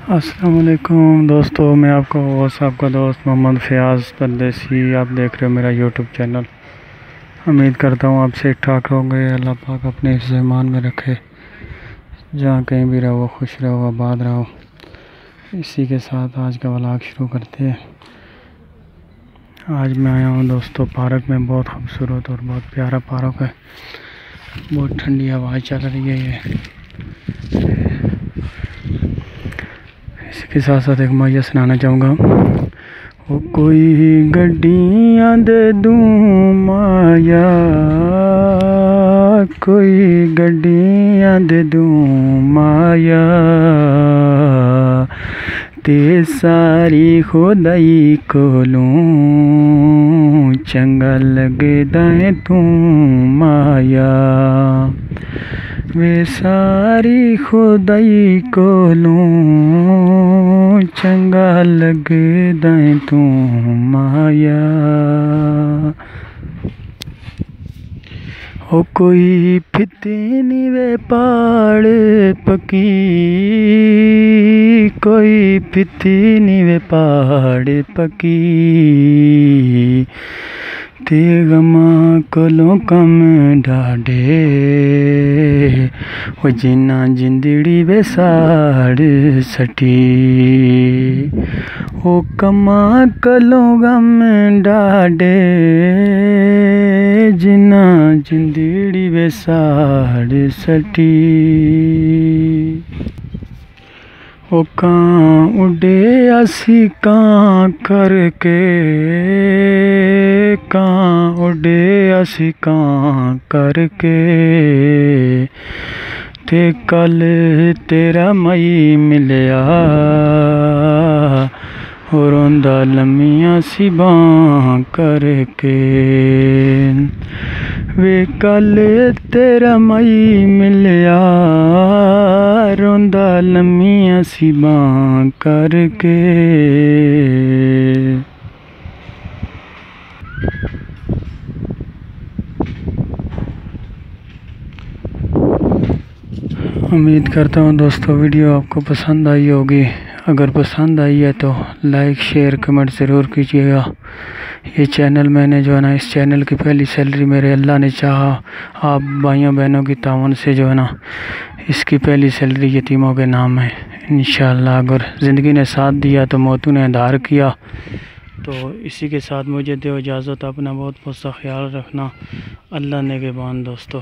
अस्सलाम वालेकुम दोस्तों, मैं आपका दोस्त मोहम्मद फ़याज़ परदेसी। आप देख रहे हो मेरा यूट्यूब चैनल। उम्मीद करता हूँ आप ठीक ठाक होंगे। अल्लाह पाक अपने हिफ्ज़ ईमान में रखे, जहाँ कहीं भी रहो खुश रहो आबाद रहो। इसी के साथ आज का व्लॉग शुरू करते हैं। आज मैं आया हूँ दोस्तों पार्क में। बहुत खूबसूरत और बहुत प्यारा पार्क है। बहुत ठंडी हवाएं चल रही है। ये इसके साथ साथ एक मैया सुनाना चाहूँगा। वो कोई गड्डियाँ दे दूँ माया, कोई गड्डियाँ दे दूँ माया, ते सारी खुदाई कोलों चंगा लगदा है तू माया। वे सारी खुदाई कोलों चंगा लगदा है तू माया। ओ कोई फिती नी वे पहाड़ पकी, कोई फिती नी वे पहाड़ पकी, ते गमा कोलों कम डाडे, ओ जिन्ना जिंदड़ी वे साड़ सटी। ओ कमा कोलों गम डाडे, जिन्ना जिंदड़ी वे साड़ सटी। ओ कां उड़े असी कां करके, कां उड़े असी कां करके, ते कल तेरा मई मिलया, रोंदा लम्मियां सी बां करके। वे कल तेरा मई मिलया, रोंदा लम्मियां सी बां करके। उम्मीद करता हूँ दोस्तों वीडियो आपको पसंद आई होगी। अगर पसंद आई है तो लाइक शेयर कमेंट ज़रूर कीजिएगा। ये चैनल मैंने जो है ना, इस चैनल की पहली सैलरी मेरे अल्लाह ने चाहा, आप भाइयों बहनों की तावन से जो है ना, इसकी पहली सैलरी यतीमों के नाम है। इंशाअल्लाह अगर ज़िंदगी ने साथ दिया तो मौतू ने धार किया। तो इसी के साथ मुझे दो इजाज़त। अपना बहुत बहुत सा ख्याल रखना। अल्लाह ने के बान दोस्तों।